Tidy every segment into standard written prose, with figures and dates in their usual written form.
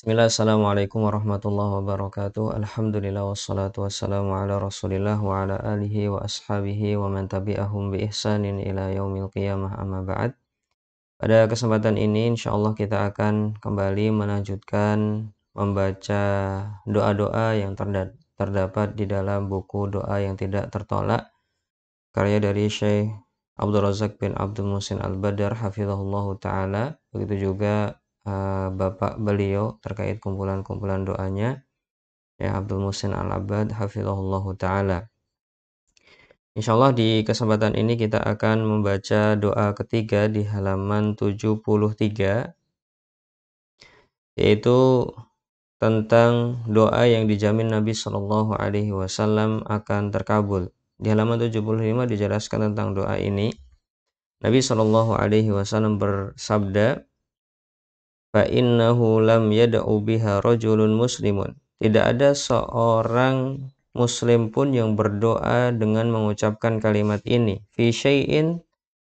Bismillah, assalamualaikum warahmatullahi wabarakatuh. Alhamdulillah wassalatu wassalamu ala rasulillah wa ala alihi wa ashabihi wa man tabi'ahum bi ihsanin ila yaumil qiyamah amma ba'd. Pada kesempatan ini insyaallah kita akan kembali melanjutkan membaca doa-doa yang terdapat di dalam buku doa yang tidak tertolak karya dari Syekh Abdul Razak bin Abdul Muhsin Al-Badar hafizahullahu taala. Begitu juga bapak beliau terkait kumpulan-kumpulan doanya ya Abdul Muhsin Al-Abbad hafizahullahu taala. Insyaallah di kesempatan ini kita akan membaca doa ketiga di halaman 73, yaitu tentang doa yang dijamin Nabi Shallallahu alaihi wasallam akan terkabul. Di halaman 75 dijelaskan tentang doa ini. Nabi Shallallahu alaihi wasallam bersabda, "Fa innahu lam yad'u biha rajulun muslimun." Tidak ada seorang muslim pun yang berdoa dengan mengucapkan kalimat ini, fi syai'in,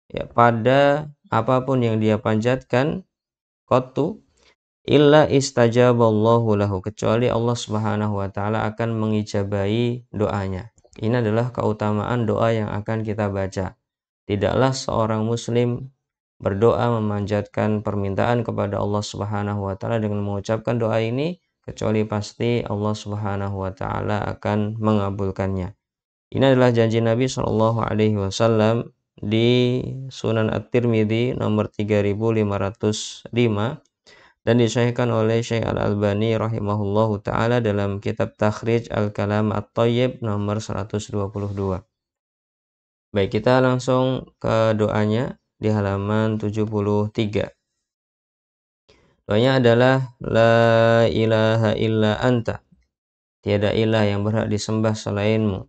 ya, pada apapun yang dia panjatkan, qattu, illa istajaballahu lahu, kecuali Allah Subhanahu wa taala akan mengijabahi doanya. Ini adalah keutamaan doa yang akan kita baca. Tidaklah seorang muslim berdoa memanjatkan permintaan kepada Allah Subhanahu wa taala dengan mengucapkan doa ini kecuali pasti Allah Subhanahu wa taala akan mengabulkannya. Ini adalah janji Nabi Shallallahu alaihi wasallam di Sunan At-Tirmidzi nomor 3505 dan disahihkan oleh Syekh Al-Albani rahimahullahu taala dalam kitab Takhrij Al-Kalam At-Thayyib nomor 122. Baik, kita langsung ke doanya di halaman 73. Doanya adalah la ilaha illa anta. Tiada ilah yang berhak disembah selainmu.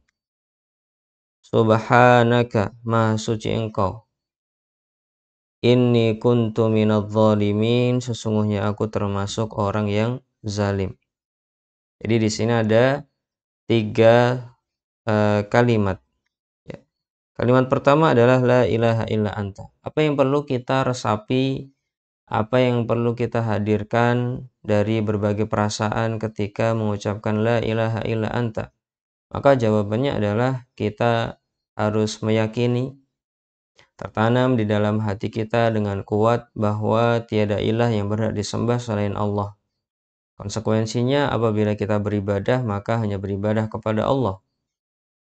Subhanaka, maha suci engkau. Inni kuntu minadh dhalimin, sesungguhnya aku termasuk orang yang zalim. Jadi di sini ada 3 kalimat. Kalimat pertama adalah la ilaha illa anta. Apa yang perlu kita resapi, apa yang perlu kita hadirkan dari berbagai perasaan ketika mengucapkan la ilaha illa anta? Maka jawabannya adalah kita harus meyakini, tertanam di dalam hati kita dengan kuat bahwa tiada ilah yang berhak disembah selain Allah. Konsekuensinya apabila kita beribadah maka hanya beribadah kepada Allah.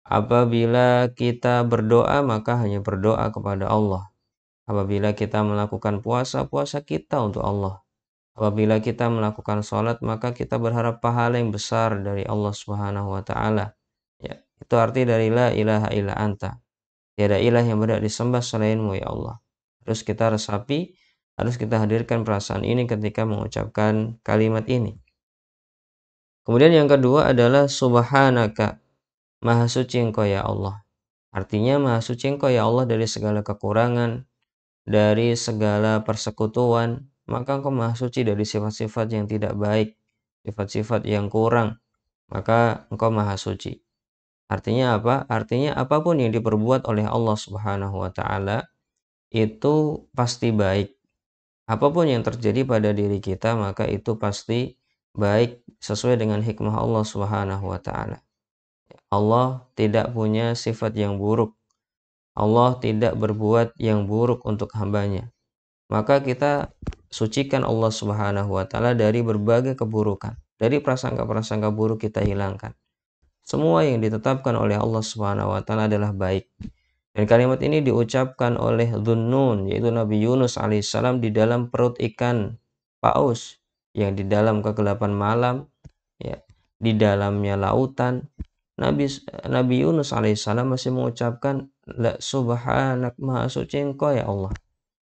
Apabila kita berdoa maka hanya berdoa kepada Allah. Apabila kita melakukan puasa, puasa kita untuk Allah. Apabila kita melakukan sholat maka kita berharap pahala yang besar dari Allah Subhanahu wa taala. Ya, itu arti dari la ilaha illa anta. Tiada ilah yang berhak disembah selainmu ya Allah. Terus kita resapi, harus kita hadirkan perasaan ini ketika mengucapkan kalimat ini. Kemudian yang kedua adalah subhanaka, maha suci engkau ya Allah. Artinya maha suci engkau ya Allah dari segala kekurangan, dari segala persekutuan, maka engkau maha suci dari sifat-sifat yang tidak baik, sifat-sifat yang kurang, maka engkau maha suci. Artinya apa? Artinya apapun yang diperbuat oleh Allah Subhanahu wa taala itu pasti baik. Apapun yang terjadi pada diri kita maka itu pasti baik sesuai dengan hikmah Allah Subhanahu wa taala. Allah tidak punya sifat yang buruk. Allah tidak berbuat yang buruk untuk hambanya. Maka kita sucikan Allah Subhanahu wa taala dari berbagai keburukan. Dari prasangka-prasangka buruk kita hilangkan. Semua yang ditetapkan oleh Allah Subhanahu wa taala adalah baik. Dan kalimat ini diucapkan oleh Dhunnun, yaitu Nabi Yunus alaihissalam di dalam perut ikan paus yang di dalam kegelapan malam, ya, di dalamnya lautan. Nabi Yunus alaihissalam masih mengucapkan la subhanak, maha suci engkau ya Allah.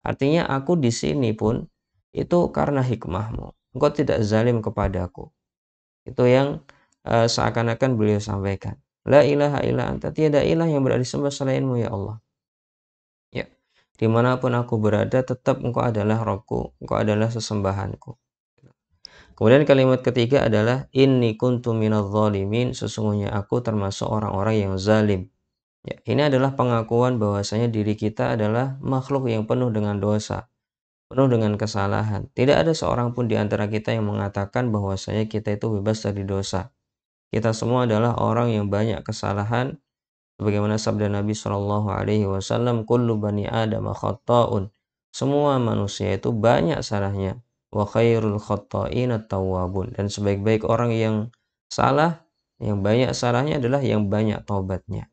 Artinya aku di sini pun itu karena hikmahmu. Engkau tidak zalim kepadaku. Itu yang seakan-akan beliau sampaikan. La ilaha illa anta, tiada ilah yang berhak disembah selainmu ya Allah. Ya, dimanapun aku berada tetap engkau adalah Rabbku, engkau adalah sesembahanku. Kemudian kalimat ketiga adalah inni kuntu minadh dhalimin, sesungguhnya aku termasuk orang-orang yang zalim. Ya, ini adalah pengakuan bahwasanya diri kita adalah makhluk yang penuh dengan dosa. penuh dengan kesalahan. Tidak ada seorang pun di antara kita yang mengatakan bahwasanya kita itu bebas dari dosa. Kita semua adalah orang yang banyak kesalahan, sebagaimana sabda Nabi Shallallahu Alaihi Wasallam, "Kullu bani Adam khata'un." Semua manusia itu banyak salahnya. Wa khairul khata'in at-tawwabun. Dan sebaik-baik orang yang salah, yang banyak salahnya adalah yang banyak taubatnya.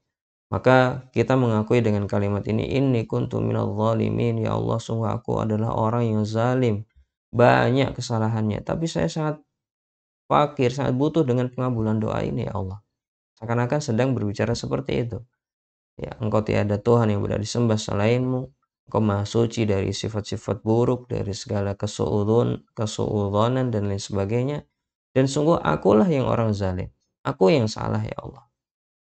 Maka kita mengakui dengan kalimat ini, inni kuntu minadh dhalimin, ya Allah sungguh aku adalah orang yang zalim, banyak kesalahannya, tapi saya sangat fakir, sangat butuh dengan pengabulan doa ini ya Allah. Seakan-akan sedang berbicara seperti itu. Ya, engkau tiada Tuhan yang berhak disembah selainmu. Engkau maha suci dari sifat-sifat buruk, dari segala kesuuzonan dan lain sebagainya. Dan sungguh akulah yang orang zalim. Aku yang salah ya Allah.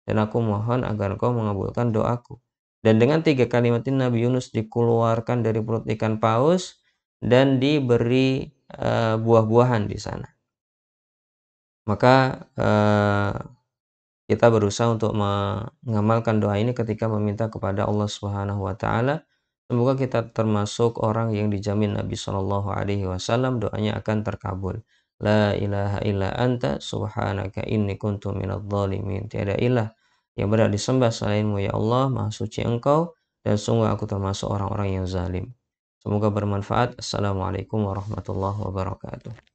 Dan aku mohon agar Engkau mengabulkan doaku. Dan dengan 3 kalimat ini Nabi Yunus dikeluarkan dari perut ikan paus dan diberi buah-buahan di sana. Maka kita berusaha untuk mengamalkan doa ini ketika meminta kepada Allah Subhanahu wa taala. Semoga kita termasuk orang yang dijamin Nabi Shallallahu alaihi wasallam doanya akan terkabul. La ilaha illa anta subhanaka inni kuntu minadh dhalimin. Tiada ilah yang berhak disembah selainmu ya Allah, Maha suci Engkau dan sungguh aku termasuk orang-orang yang zalim. Semoga bermanfaat. Assalamualaikum warahmatullahi wabarakatuh.